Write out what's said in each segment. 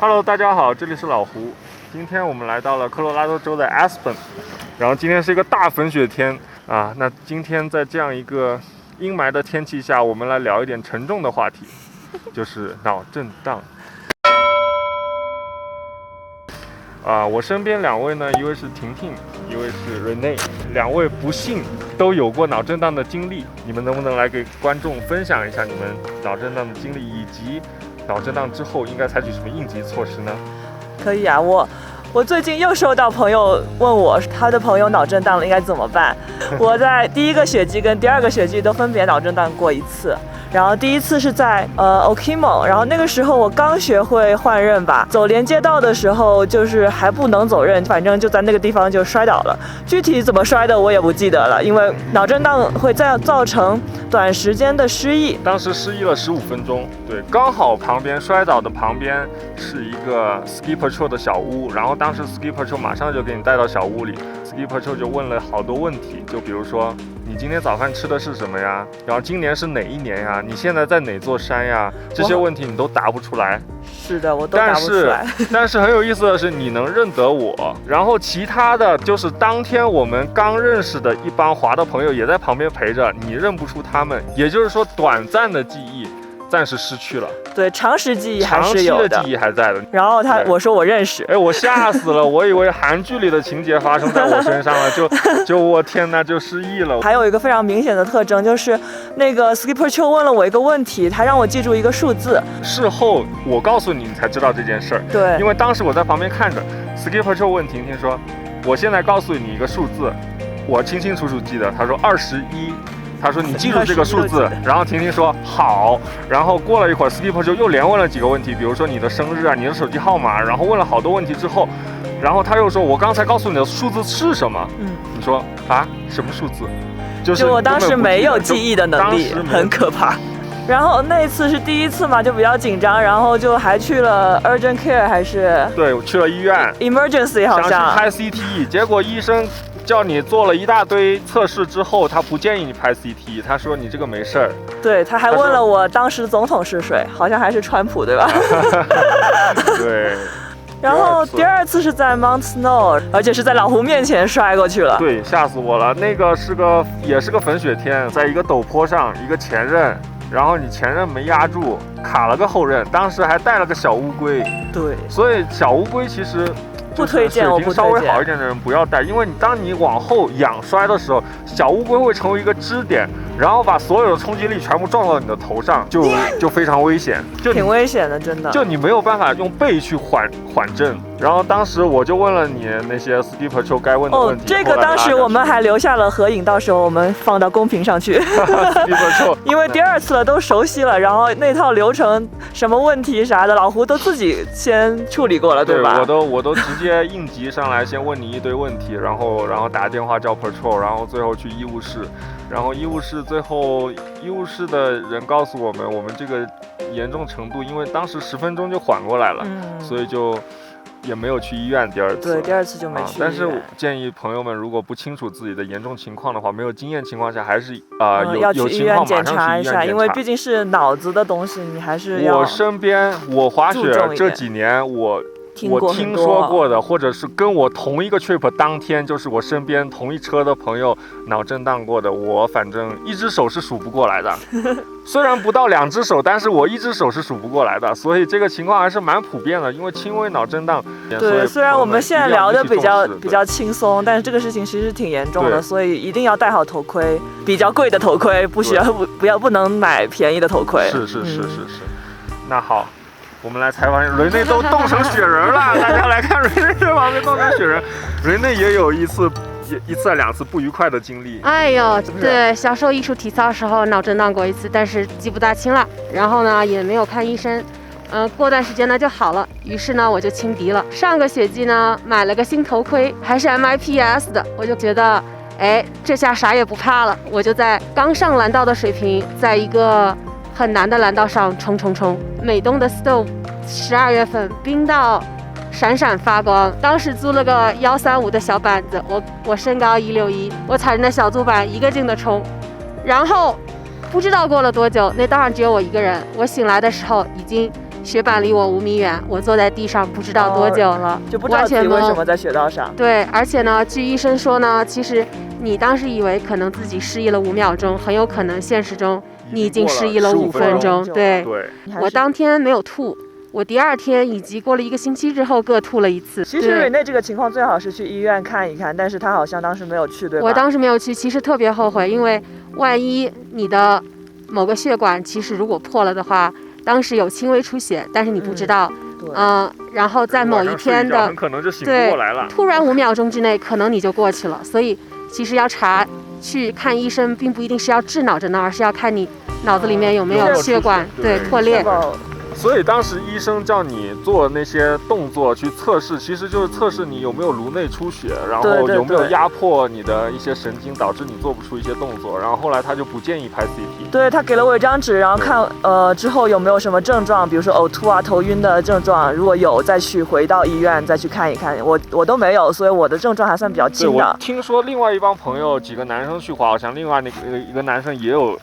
Hello， 大家好，这里是老胡。今天我们来到了科罗拉多州的 Aspen， 然后今天是一个大粉雪天啊。那今天在这样一个阴霾的天气下，我们来聊一点沉重的话题，就是脑震荡。我身边两位呢，一位是婷婷，一位是 Renee， 两位不幸都有过脑震荡的经历。你们能不能来给观众分享一下你们脑震荡的经历，以及脑震荡之后应该采取什么应急措施呢？可以啊，我最近又收到朋友问我，他的朋友脑震荡了应该怎么办。我在第一个雪季跟第二个雪季都分别脑震荡过一次。然后第一次是在Okemo， 然后那个时候我刚学会换刃吧，走连接道的时候就是还不能走刃，反正就在那个地方就摔倒了。具体怎么摔的我也不记得了，因为脑震荡会造成短时间的失忆。当时失忆了15分钟，对，刚好旁边摔倒的旁边是一个 Ski Patrol 的小屋，然后当时 Ski Patrol 马上就给你带到小屋里 ，Ski Patrol 就问了好多问题，就比如说你今天早饭吃的是什么呀？然后今年是哪一年呀？你现在在哪座山呀？这些问题你都答不出来。是的，我都答不出来。但是很有意思的是，你能认得我，然后其他的就是当天我们刚认识的一帮滑的朋友也在旁边陪着，你认不出他们，也就是说短暂的记忆暂时失去了。对，长时记忆还是有的，长期的记忆还在的。然后我说我认识，我吓死了，我以为韩剧里的情节发生在我身上了，就我天哪，就失忆了。还有一个非常明显的特征就是那个 Ski Patrol 问了我一个问题，他让我记住一个数字。事后我告诉你，你才知道这件事儿。对，因为当时我在旁边看着 Ski Patrol 问婷婷说：“我现在告诉你一个数字，我清清楚楚记得。”他说21。他说你记住这个数字，然后婷婷说好，然后过了一会儿 Ski Patrol 又连问了几个问题，比如说你的生日啊，你的手机号码，然后问了好多问题之后，然后他又说我刚才告诉你的数字是什么？你说啊什么数字？就我当时没有记忆的能力，很可怕。然后那一次是第一次嘛，就比较紧张，然后就还去了 urgent care 还是对，我去了医院 emergency 好像想去拍 CT， 结果医生叫你做了一大堆测试之后，他不建议你拍 CT， 他说你这个没事儿。对，他还问了我当时总统是谁，好像还是川普，对吧？对。然后第二次是在 Mount Snow， 而且是在老胡面前摔过去了。对，吓死我了。那个也是个粉雪天，在一个陡坡上，一个前刃，然后你前刃没压住，卡了个后刃，当时还带了个小乌龟。对，所以小乌龟其实不推荐，我不推荐。稍微好一点的人不要带，因为当你往后仰摔的时候，小乌龟会成为一个支点，然后把所有的冲击力全部撞到你的头上，就非常危险，挺危险的，真的。就你没有办法用背去缓震。然后当时我就问了你那些 Ski Patrol 该问的问题。这个当时我们还留下了合影，到时候我们放到公屏上去。Ski Patrol 因为第二次了都熟悉了，然后那套流程什么问题啥的，老胡都自己先处理过了，对吧？我都直接应急上来，先问你一堆问题，然后打电话叫 Patrol， 然后最后去医务室，然后医务室的人告诉我们这个严重程度，因为当时10分钟就缓过来了，所以就也没有去医院。第二次，对，第二次就没去医院。但是建议朋友们，如果不清楚自己的严重情况的话，没有经验情况下，还是要去医院检查一下，因为毕竟是脑子的东西，你还是要。我滑雪这几年我听说过的，或者是跟我同一个 trip 当天，就是我身边同一车的朋友脑震荡过的，我反正一只手是数不过来的。虽然不到2只手，但是我一只手是数不过来的，所以这个情况还是蛮普遍的。因为轻微脑震荡，对，虽然我们现在聊的比较轻松，但是这个事情其实挺严重的，所以一定要戴好头盔，比较贵的头盔，不能买便宜的头盔。是。那好。我们来采访人内都冻成雪人了，大家来看人内这旁边冻成雪人。人内也有一次2次不愉快的经历。哎呦，对，小时候艺术体操的时候脑震荡过一次，但是记不大清了。然后呢，也没有看医生。过段时间呢就好了，于是呢我就轻敌了。上个雪季呢买了个新头盔，还是 MIPS 的，我就觉得，这下啥也不怕了。我就在刚上蓝道的水平，在一个很难的蓝道上冲。美东的 Stowe 12月份冰到闪闪发光，当时租了个135的小板子，我身高161，我踩着那小租板一个劲的冲，然后不知道过了多久，那道上只有我一个人。我醒来的时候已经雪板离我5米远，我坐在地上不知道多久了，就不知道自己为什么在雪道上。对，而且呢，据医生说呢，其实你当时以为可能自己失忆了5秒钟，很有可能现实中你已经失忆了5分钟。对，我当天没有吐。我第2天以及过了1个星期之后各吐了1次。其实瑞内这个情况最好是去医院看一看，但是他好像当时没有去，对吧？我当时没有去，其实特别后悔，因为万一你的某个血管其实如果破了的话，当时有轻微出血，但是你不知道。然后在某一天的很可能就醒不过来了，突然5秒钟之内，可能你就过去了。所以其实要去看医生，并不一定是要治脑震荡，而是要看你脑子里面有没有血管破裂。所以当时医生叫你做那些动作去测试，其实就是测试你有没有颅内出血，然后有没有压迫你的一些神经，导致你做不出一些动作。然后后来他就不建议拍 CT。对，他给了我一张纸，然后看之后有没有什么症状，比如说呕吐啊、头晕的症状，如果有再去回到医院再去看一看。我都没有，所以我的症状还算比较轻的。我听说另外一帮朋友几个男生去滑，好像另外一个男生也有。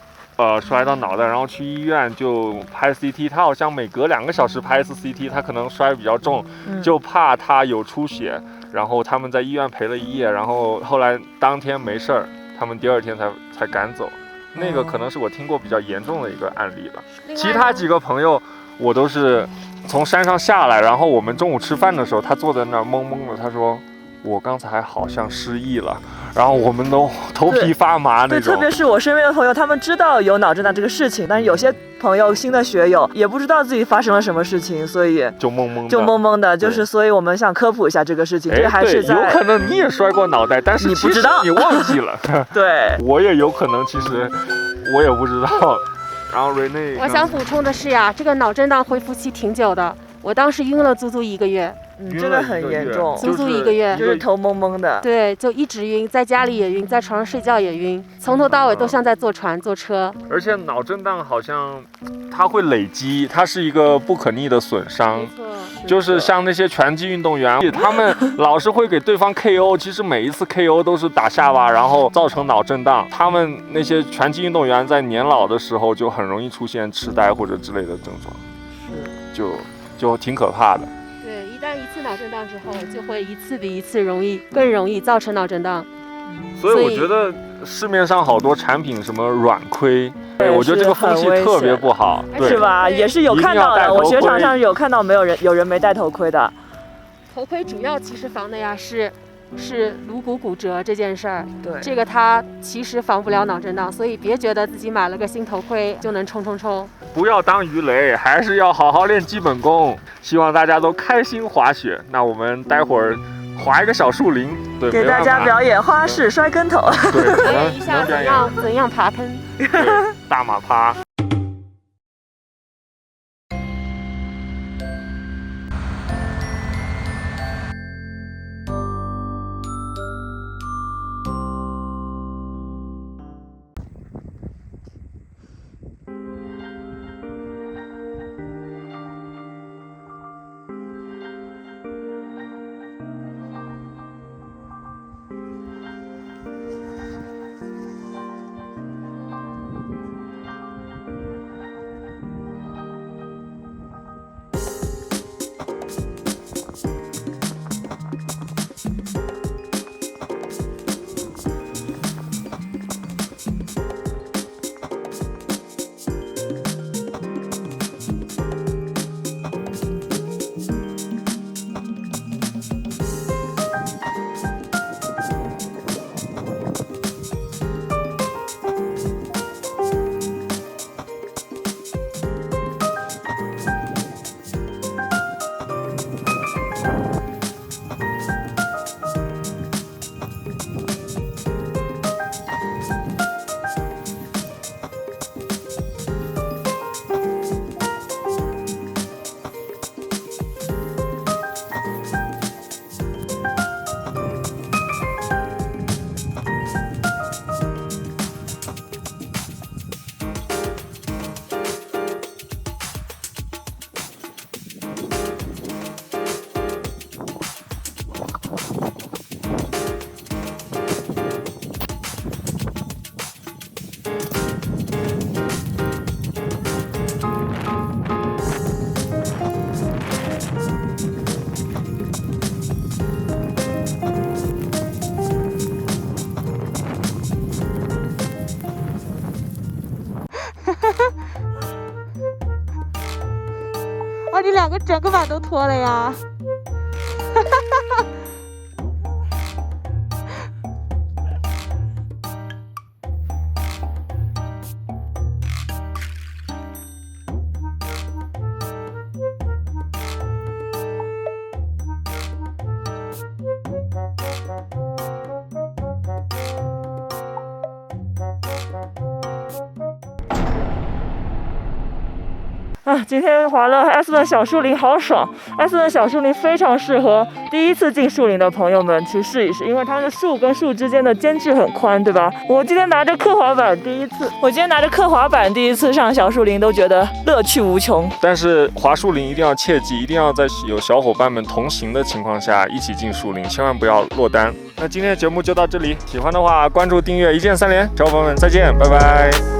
摔到脑袋，然后去医院就拍 CT， 他好像每隔2个小时拍一次 CT， 他可能摔比较重，就怕他有出血，然后他们在医院陪了1夜，然后后来当天没事儿，他们第2天才赶走。那个可能是我听过比较严重的一个案例吧。其他几个朋友我都是从山上下来，然后我们中午吃饭的时候，他坐在那儿懵懵的，他说我刚才好像失忆了，然后我们都头皮发麻那种。对，特别是我身边的朋友，他们知道有脑震荡这个事情，但是有些朋友新的学友也不知道自己发生了什么事情，所以就懵懵的，就是所以我们想科普一下这个事情。这个还是有可能你也摔过脑袋，但是你不知道，你忘记了。对，我也有可能，其实我也不知道。然后瑞内，我想补充的是呀，这个脑震荡恢复期挺久的，我当时晕了足足1个月。这个很严重，足足1个月，就是头蒙蒙的。对，就一直晕，在家里也晕，在床上睡觉也晕，从头到尾都像在坐船、坐车。而且脑震荡好像它会累积，它是一个不可逆的损伤。没错，就是像那些拳击运动员，他们老是会给对方 KO， 其实每一次 KO 都是打下巴，然后造成脑震荡。他们那些拳击运动员在年老的时候就很容易出现痴呆或者之类的症状，就挺可怕的。一旦一次脑震荡之后，就会一次比一次更容易造成脑震荡。所以我觉得市面上好多产品什么软盔，我觉得这个风气特别不好，是吧？也是有看到的，我雪场上有看到有人没戴头盔的。头盔主要其实防的呀是颅骨骨折这件事儿，对，这个它其实防不了脑震荡，所以别觉得自己买了个新头盔就能冲。不要当鱼雷，还是要好好练基本功。希望大家都开心滑雪。那我们待会儿滑一个小树林，对，给大家表演花式摔跟头，对，表演一下怎样爬坑，对，大马趴。们整个把都脱了呀。啊，今天滑了艾斯顿小树林，好爽！艾斯顿小树林非常适合第一次进树林的朋友们去试一试，因为它的树跟树之间的间距很宽，对吧？我今天拿着刻滑板第一次上小树林，都觉得乐趣无穷。但是滑树林一定要切记，一定要在有小伙伴们同行的情况下一起进树林，千万不要落单。那今天的节目就到这里，喜欢的话关注订阅，一键3连，小伙伴们再见，拜拜。